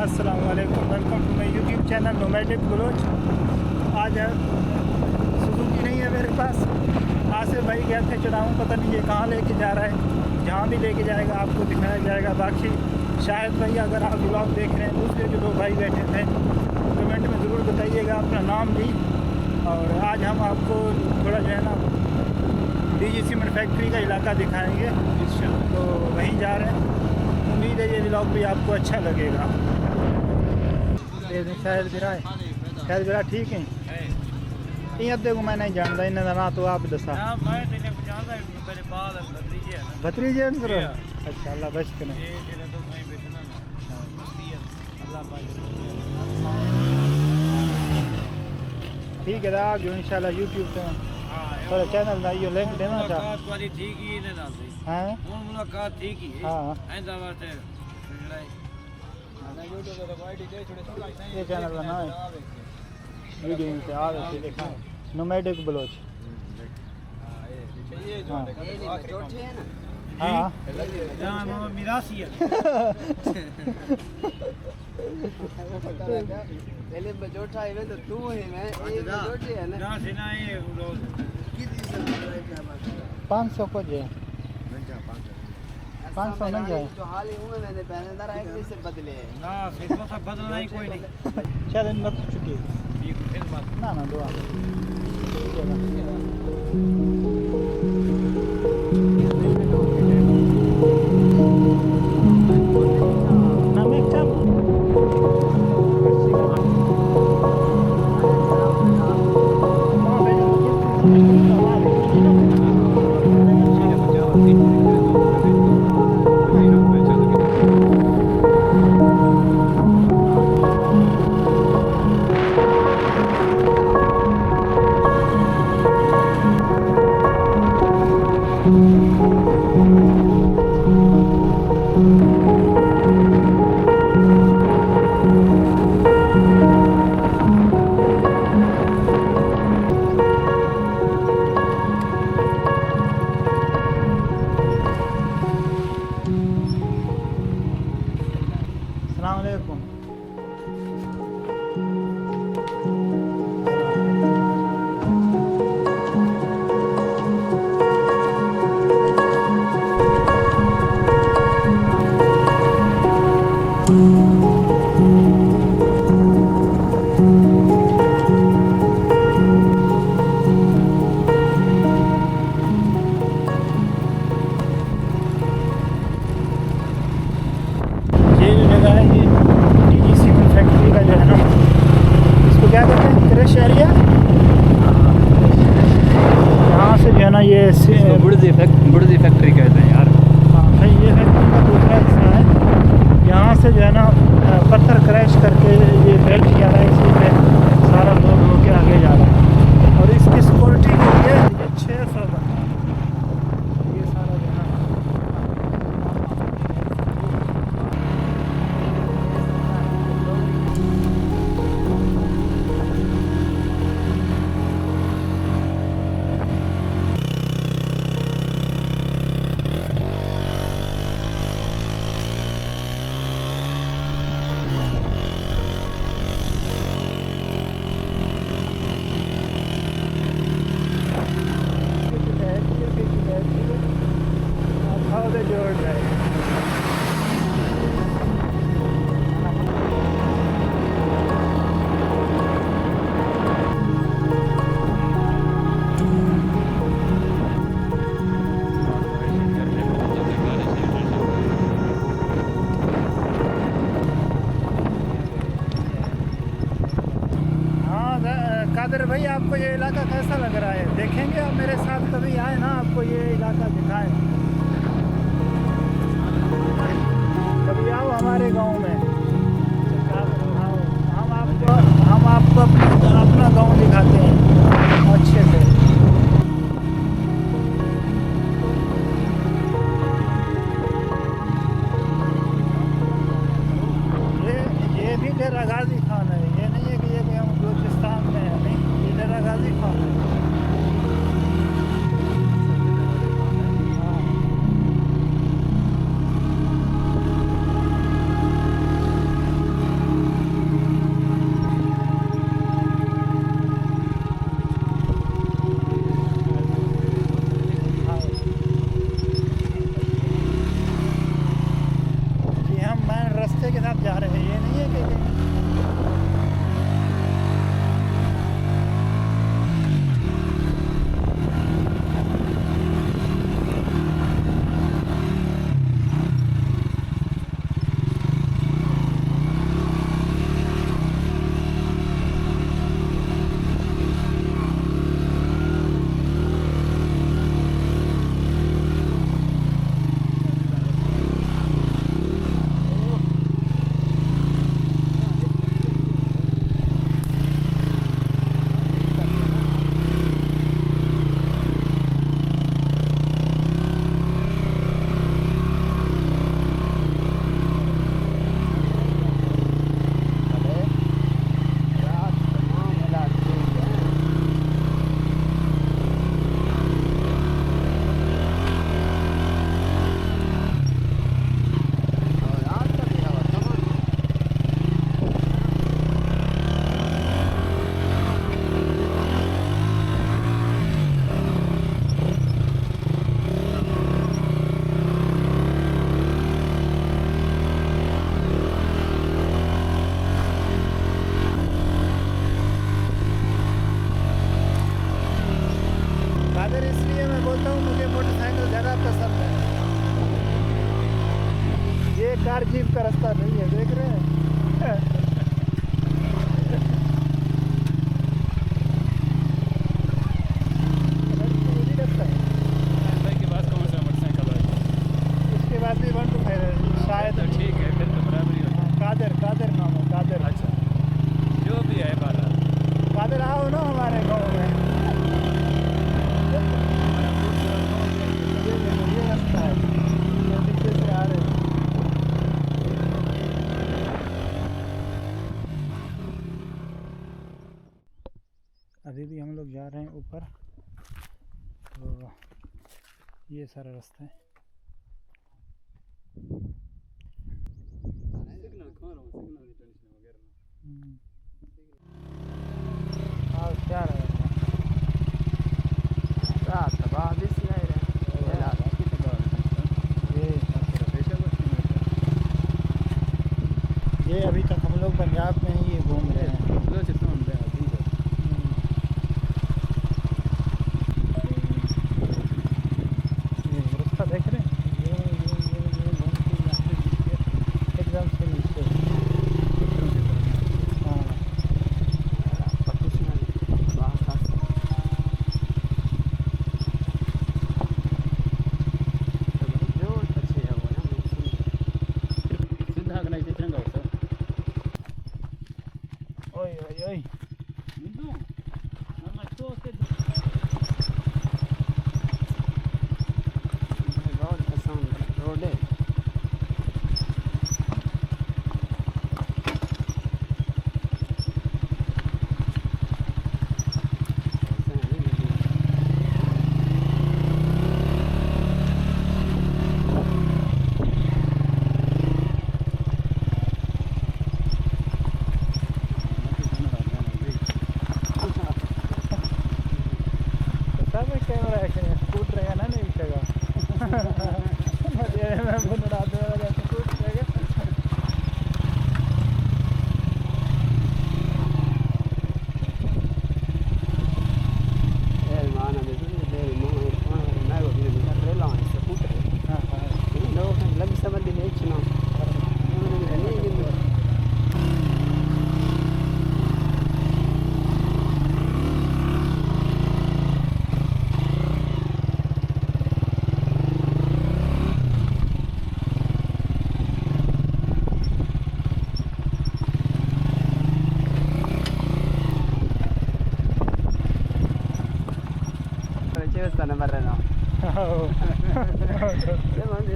अस्सलाम वालेकुम, welcome to my YouTube channel nomadic Baloch. आज सुजुकी नहीं है मेरे पास। आसिफ भाई गए थे चढ़ाऊँ, पता नहीं ये कहाँ लेके जा रहा है। जहाँ भी लेके जाएगा आपको दिखाया जाएगा। बाकी शायद भाई अगर आप ब्लॉग देख रहे हैं, दूसरे जो लोग भाई बैठे थे कमेंट में ज़रूर बताइएगा अपना नाम भी। और आज हम आपको थोड़ा जो है ना DG सीमेंट फैक्ट्री का इलाका दिखाएँगे, तो वहीं जा रहे हैं। उम्मीद है ये व्लॉग भी आपको अच्छा लगेगा। खैर बिरा ठीक है। ये अद्धे को मैं नहीं जानता, इन्हें ना तो आप दसा भतरीजे अच्छा अल्लाह बच के ठीक है। आप जो इंशाल्लाह यूट्यूब पे थोड़ा चैनल का ये लिंक देना चाह ठीक ही ने ना सही हैं मुलाकात ठीक ही हां ऐसा बात है। ये चैनल का नाम है वीडियो में से आवे से देखा नोमैडिक बलोच। हाँ हां मिरासी है पहले बजोटा है तो तू है मैं ये बजोटे है ना ना ये कितनी 500 को जे 500 नहीं जाए जो हाल ही हुए मैंने पहनेदार है से बदले ना फिर तो बदलना ही कोई नहीं। शायद इन लग चुकी ये फिर बात ना ना दुआ ये बुर्जी फैक्ट्री कहते हैं यार। हाँ ये फैक्ट्री का दूसरा हिस्सा है। यहाँ से जो है ना पत्थर क्रैश करके ये बेल्ट किया रहा है, इसी पे सारा लोड होके आगे जा रहा है। और इसकी सिक्योरिटी के लिए ये 600 बंदा ये सारा जो है कादर भाई, आपको ये इलाका कैसा लग रहा है? देखेंगे आप मेरे साथ कभी आए ना, आपको ये इलाका दिखाएं। कभी आओ हमारे गांव में, हम आपको अपना गांव दिखाते हैं अच्छे से। ये भी डेरा गाजी खान है, ये नहीं है कि ये भी हम बलूचिस्तान में है, नहीं, ये डेरा गाजी खान है। बोलता हूँ मुझे मोटरसाइकिल ज़्यादा पसंद है। ये कार जीप का रास्ता नहीं है, देख रहे हैं। भाई के पास कौन सा मोटरसाइकिल है? इसके बाद भी 125 है शायद। तो ठीक है, फिर तो बराबर ही होता कादर नाम है, कादर। है। अच्छा, जो भी है बाला कादर आओ ना हमारे गाँव में। ये रास्ता है, ये नीचे से आ रहे हैं। अभी भी हम लोग जा रहे हैं ऊपर, तो ये सारा रास्ता है। सिग्नल खा रहा हूँ, सिग्नल की टेंशन वगैरह ना। हाँ क्या रहेगा रात बाद इसी आए रहे ये रात ये अभी तक हम लोग पंजाब में ही ये घूम रहे हैं। ये रास्ता देख रहे हैं, ये घूम के यहाँ पे एकदम से नीचे। हाँ ओए ओए ओए बहुत पसंद रोड है सब में कैमरा है, स्कूट रहेगा ना नहीं जगह। मजे में बुनड़ा दे स्कूट रहेगा। माना मैं वो भी रेला से पुट हाँ हाँ लोग लग समझ नहीं चुना नहीं देवस्थान बर्रेना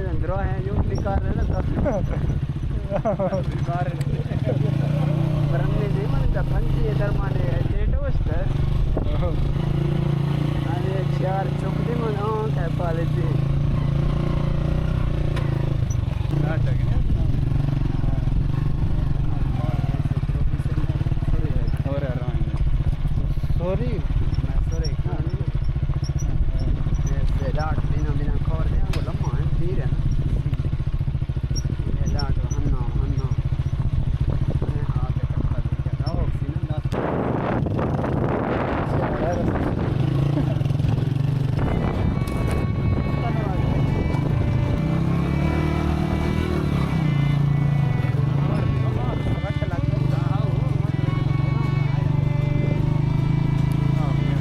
अंदर है जो निकाल रहे ना बरन्ने दे मन पंची धर्माने डेट वस्तर अरे चार चौकड़ी मन क्या पाले थी सॉरी लाट बिना बिना खबर दे वो लम्मा है धीरे ना ये लाट हन्ना हन्ना मैं हाथ कट्टा दे के राव सीना ना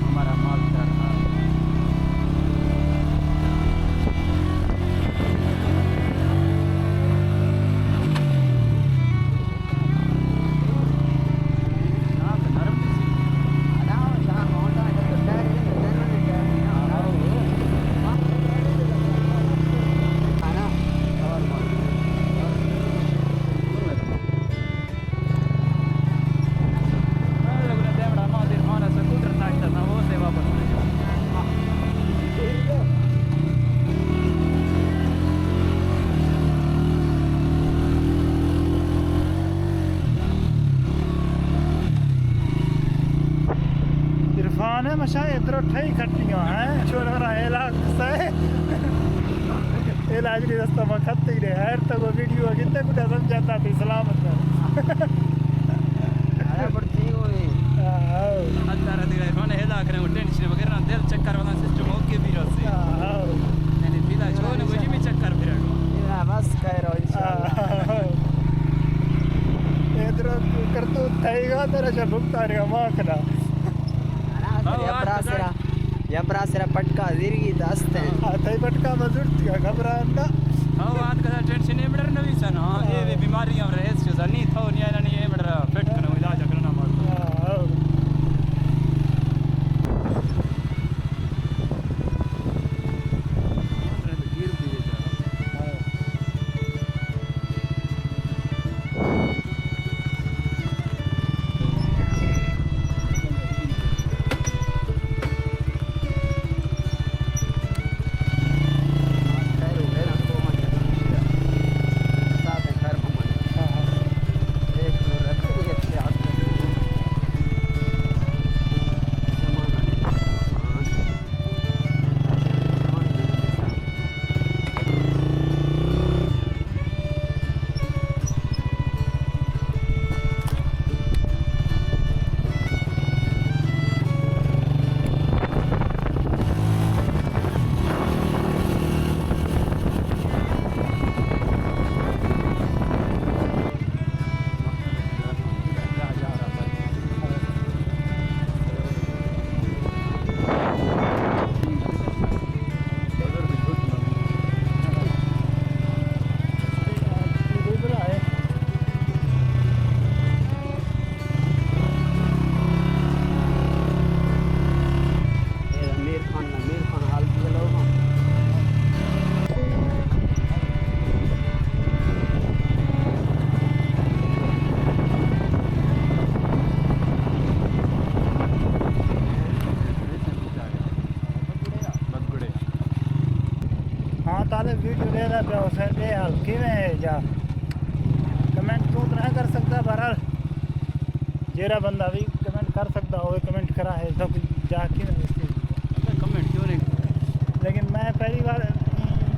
हमारा माल कर इरफान है मशा इधर ठई खटियां हैं छोरा इलाज से इलाज की रास्ता में खत्ते ही रहे हर तक वो वीडियो कितने कुछ समझाता थी सलामत है अरे बड़ी होई अंदर दिखाई फोन हेला करें टेंशन वगैरह दिल चक्कर वाला सिस्टम ओके भी रहते Taiga tara jabukta rega makna. या ब्रासरा पटका जिरगी दस्ते Atai patka mazurtiga ghabranda. हाँ आज का टेंशन नहीं बड़ा नवी सन हाँ ये बीमारियां रहे इससे नहीं था नहीं आना नहीं ये बड़ा फिट करना इलाज करना मार ताले वीडियो ले रहा पे उसे ले हाल किवें है जा कमेंट तो नहीं कर सकता बहरहाल जेरा बंदा भी कमेंट कर सकता हो कमेंट करा है तो जा किवें कमेंट क्यों नहीं लेकिन मैं पहली बार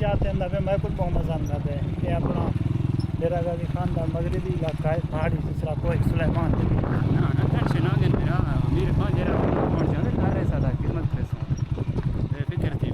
जाते हैं पे मैं कुछ बहुत मजा आता है ये अपना डेरा गाजी खान का मगरबी इलाका है पहाड़ी दूसरा कोई सुलेमान ना टेंशन ना लेना मेरा अमीर खान जरा पहुंच जाने सारे सादा किस्मत पे फिक्र थी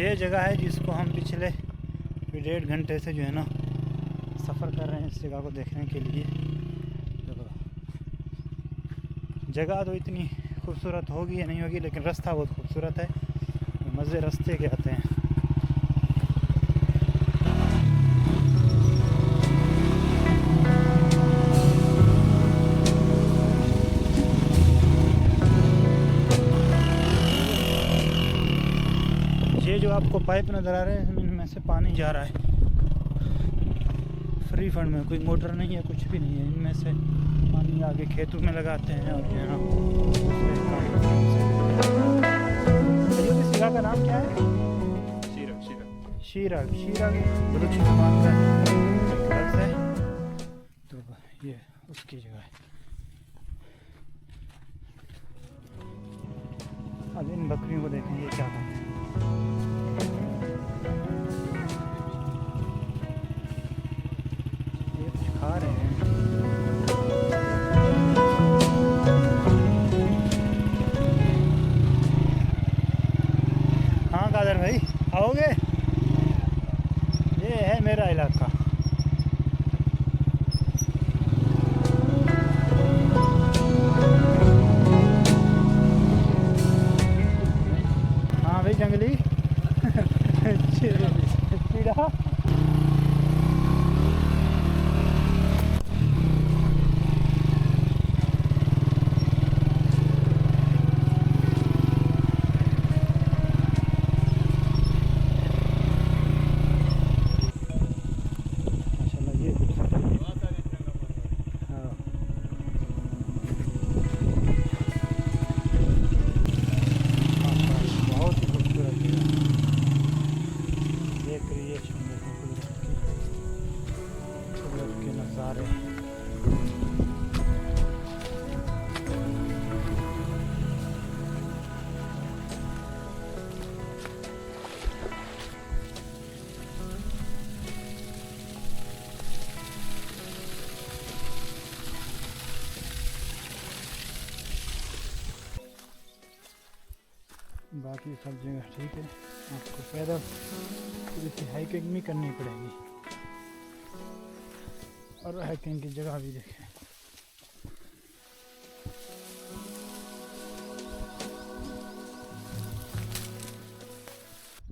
ये जगह है जिसको हम पिछले 1.5 घंटे से जो है ना सफ़र कर रहे हैं इस जगह को देखने के लिए। जगह तो इतनी खूबसूरत होगी या नहीं होगी लेकिन रास्ता बहुत खूबसूरत है, मज़े रास्ते के आते हैं। ये जो आपको पाइप नज़र आ रहे हैं इनमें से पानी जा रहा है फ्री फंड में, कोई मोटर नहीं है कुछ भी नहीं है, इनमें से पानी आगे खेतों में लगाते हैं। और जो है ना जगह का नाम क्या है? शीरा बलूची ज़बान का लफ्ज़ है, तो ये उसकी जगह है। अब इन बकरियों को देखेंगे क्या करते हैं। ये कुछ खा रहे हैं। आओगे? ये है मेरा इलाका। हाँ भाई जंगली कीड़ा। बाकी सब जगह ठीक है। आपको पैदल थोड़ी सी हाइकिंग भी करनी पड़ेगी और हाइकिंग की जगह भी देखें।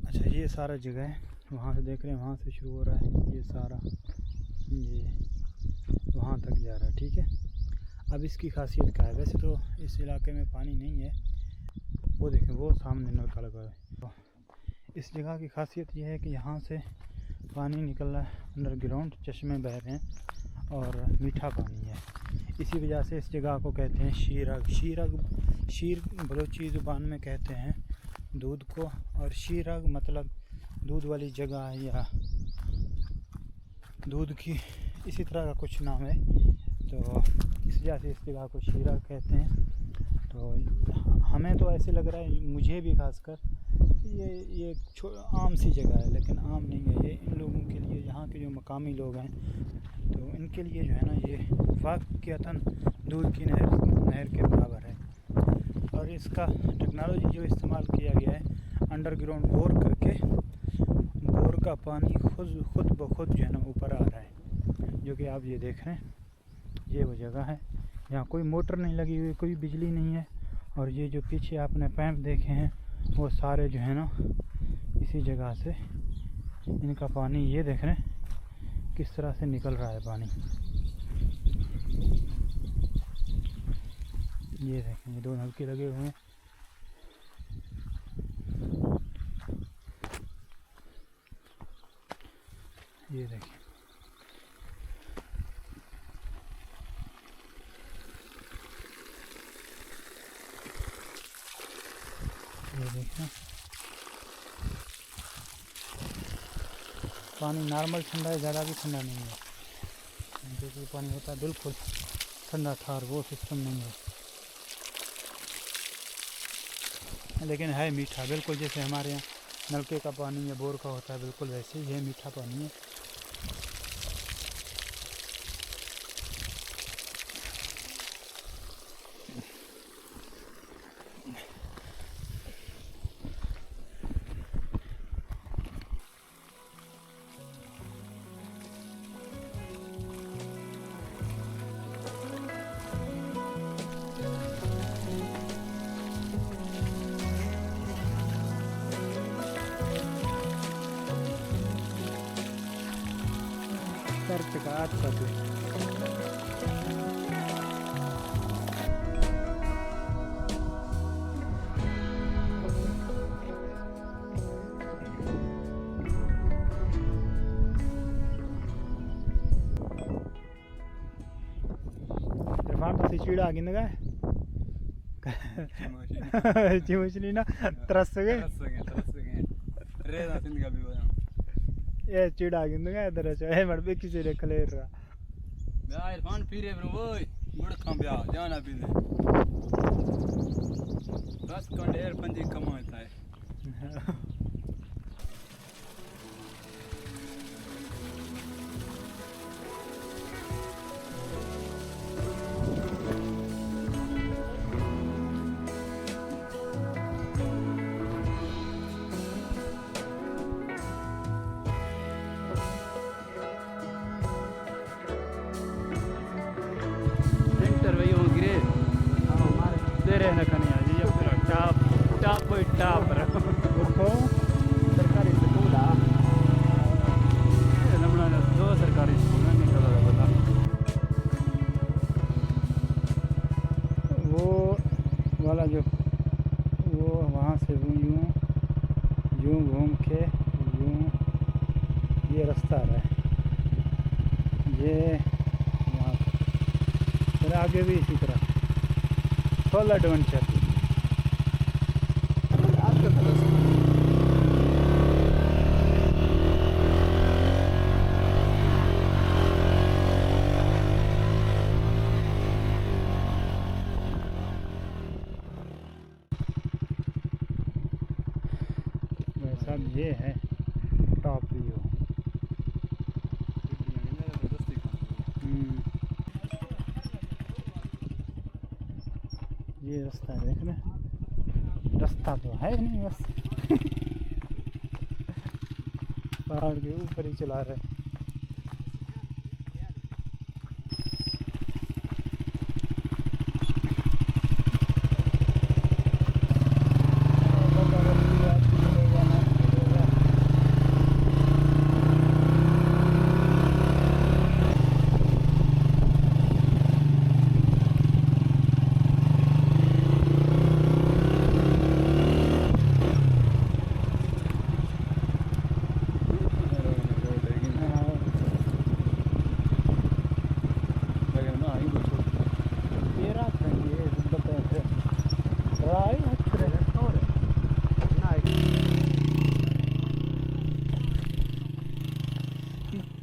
अच्छा ये सारा जगह है, वहाँ से देख रहे हैं, वहाँ से शुरू हो रहा है ये सारा, ये वहाँ तक जा रहा है। ठीक है, अब इसकी खासियत क्या है? वैसे तो इस इलाके में पानी नहीं है, वो देखें वो सामने नलका लगा है। तो इस जगह की खासियत ये है कि यहाँ से पानी निकल रहा है अंडरग्राउंड, चश्मे बह रहे हैं और मीठा पानी है। इसी वजह से इस जगह को कहते हैं शीरग। शीर बलोची ज़ुबान में कहते हैं दूध को, और शीरग मतलब दूध वाली जगह या दूध की इसी तरह का कुछ नाम है। तो इस वजह से इस जगह को शीरग कहते हैं। तो हमें तो ऐसे लग रहा है, मुझे भी खासकर, ये आम सी जगह है, लेकिन आम नहीं है ये। इन लोगों के लिए, यहाँ के जो मकामी लोग हैं, तो इनके लिए जो है ना ये वाक़ियतन दूध की नहर के बराबर है। और इसका टेक्नोलॉजी जो इस्तेमाल किया गया है, अंडरग्राउंड बोर करके बोर का पानी खुद ब खुद जो है ना ऊपर आ रहा है, जो कि आप ये देख रहे हैं। ये वो जगह है, यहाँ कोई मोटर नहीं लगी हुई, कोई बिजली नहीं है। और ये जो पीछे आपने पैंप देखे हैं, वो सारे जो है ना इसी जगह से इनका पानी, ये देख रहे हैं किस तरह से निकल रहा है पानी। ये देखें, ये दो नलके लगे हुए हैं। ये देखिए, ये देखना पानी नॉर्मल ठंडा है, ज़्यादा भी ठंडा नहीं है। जैसे पानी होता है बिल्कुल ठंडा ठार, वो सिस्टम नहीं है, लेकिन है मीठा, बिल्कुल जैसे हमारे यहाँ नलके का पानी या बोर का होता है, बिल्कुल वैसे ही है, मीठा पानी है। Certificaat pati. Irfan to चिड़ा आ गिंदगा चिमचली ना तरस गए रेदा सिंध का भी हो ये चिड़ा गिंदगा इधर है मड़बे किसी रे खलेर रहा मैं इरफान फिरे ब्रो ओए मुड़ खंबिया जाना भी दे बस कंडेर पंजी कमाता है तेरे न कन्या जी ये पूरा टॉप पर देखो सरकारी स्कूल आ लमड़ा ने 2 सरकारी स्कूल में निकल रहा बता वो वाला जो वो वहाँ से यूँ घूम के यूँ ये रास्ता आ रहा है ये वहाँ फिर आगे भी इसी तरह फुल एडवेंचर। आपके तरफ वैसा ये है टॉप व्यू। ये रास्ता है देख रहे रास्ता तो है नहीं बस पहाड़ के ऊपर ही चला रहे।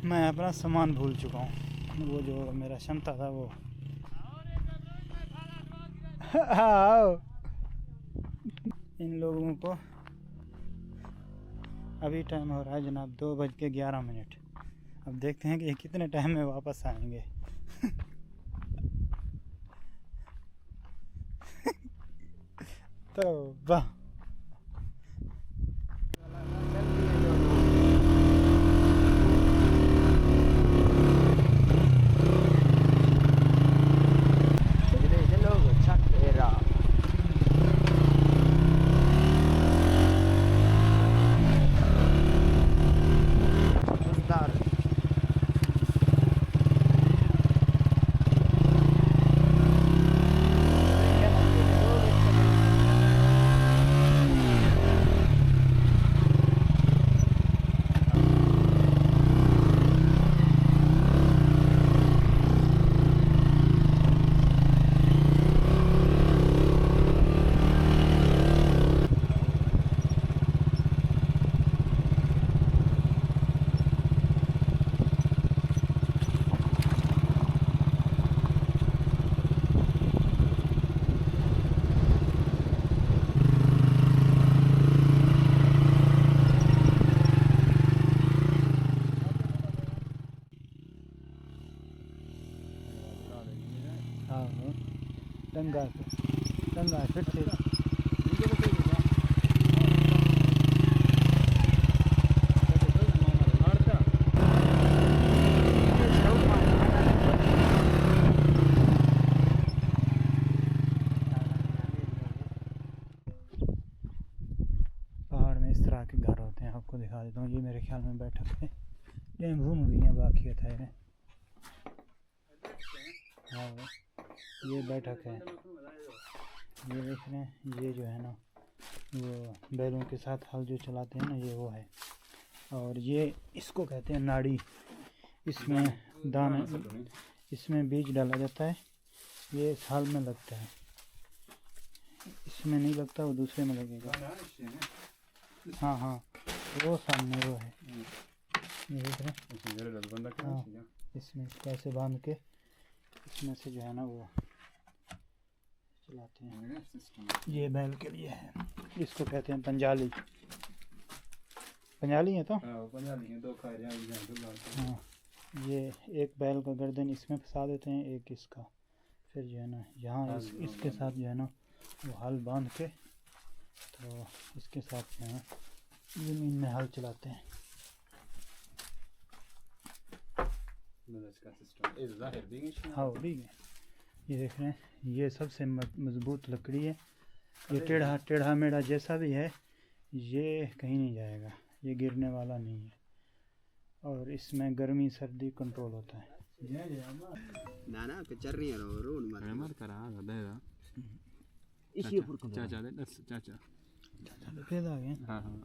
मैं अपना सामान भूल चुका हूँ वो जो मेरा क्षमता था वो आओ इन लोगों को अभी टाइम हो रहा है जनाब 2:11। अब देखते हैं कि ये कितने टाइम में वापस आएंगे तो वाह टंगा फिर से पहाड़ में इस तरह के घर होते हैं। आपको दिखा देता हूँ। ये मेरे ख्याल में बैठक है ये घूम हुई है बाकी है। हाँ ये बैठक है। ये देख रहे हैं ये जो है ना वो बैलों के साथ हल जो चलाते हैं ना ये वो है। और ये इसको कहते हैं नाड़ी। इसमें दाना इसमें बीज डाला जाता है। ये इस हल में लगता है। इसमें नहीं लगता वो दूसरे में लगेगा। हाँ हाँ वो सामने वो है। ये देख रहे हैं। हाँ इसमें कैसे बांध के इसमें से जो है ना वो चलाते हैं। ये बैल के लिए है। इसको कहते हैं पंजाली। पंजाली है तो हाँ ये एक बैल का गर्दन इसमें फंसा देते हैं एक इसका। फिर जो है ना यहाँ इसके साथ जो है ना वो हल बांध के तो इसके साथ जो है ज़मीन में हल चलाते हैं। हाँ भी है ये देख रहे हैं, ये सबसे मजबूत लकड़ी है। ये टेढ़ा टेढ़ा मेढ़ा जैसा भी है, ये कहीं नहीं जाएगा, ये गिरने वाला नहीं है। और इसमें गर्मी सर्दी कंट्रोल होता है। ना ना कचर नहीं है रोन मत करा दे दा इसी ऊपर को चाचा दे चाचा फिर आ गए। हां हां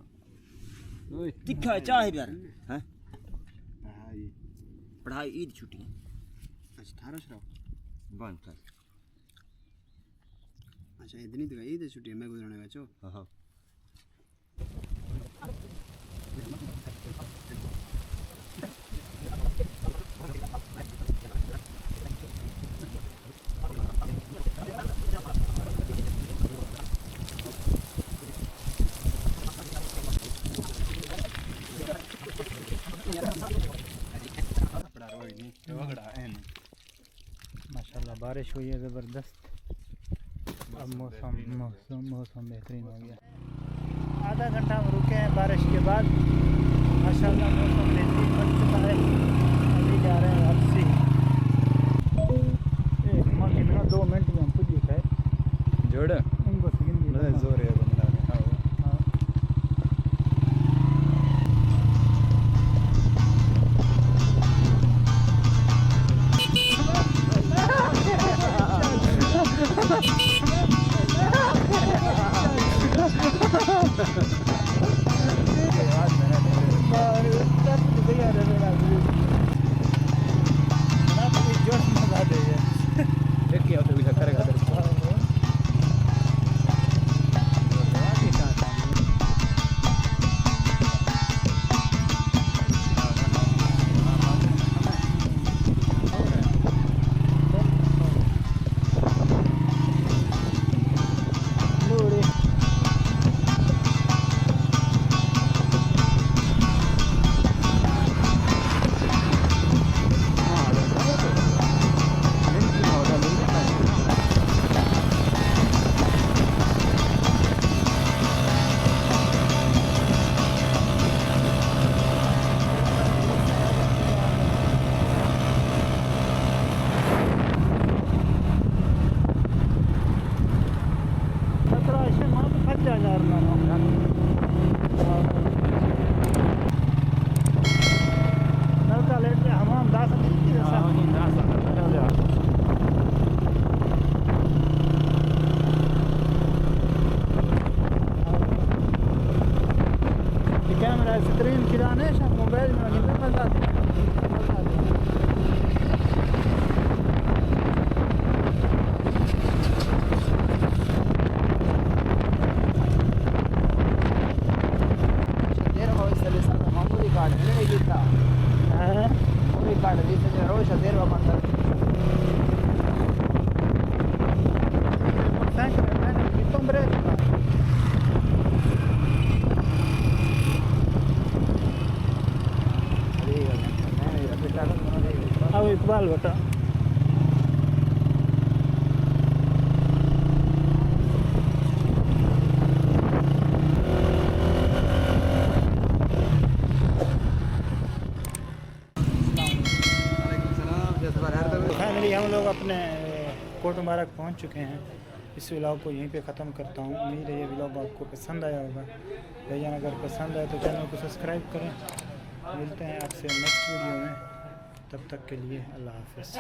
ओए तीखा चाय यार हैं हां पढ़ाई ईद छुट्टी अच्छा 18 बंद था अच्छा इतनी तो ईद छुट्टी मैं गुजरने का चो हां माशाल्लाह बारिश हुई है ज़बरदस्त। अब मौसम बेहतरीन हो गया। आधा घंटा हम रुके हैं बारिश के बाद। माशाल्लाह मौसम बेहतरीन बन चुका है। अभी जा रहे हैं वापसी। 2 मिनट में हम पुजी है जोड़ उनको सेकंड जोर है बंदा हां जोश मजा दे एक क्या तो भी करेगा कैमरा स्क्रीन खिलाने मोबाइल में नहीं मजा अब इकबाल बेटा फाइनली हम लोग अपने कोट मुबारक पहुंच चुके हैं। इस व्लॉग को यहीं पे ख़त्म करता हूँ। उम्मीद है ये व्लॉग आपको पसंद आया होगा। भाईजान अगर पसंद आए तो चैनल को सब्सक्राइब करें। मिलते हैं आपसे नेक्स्ट वीडियो में, तब तक के लिए अल्लाह हाफ़िज़।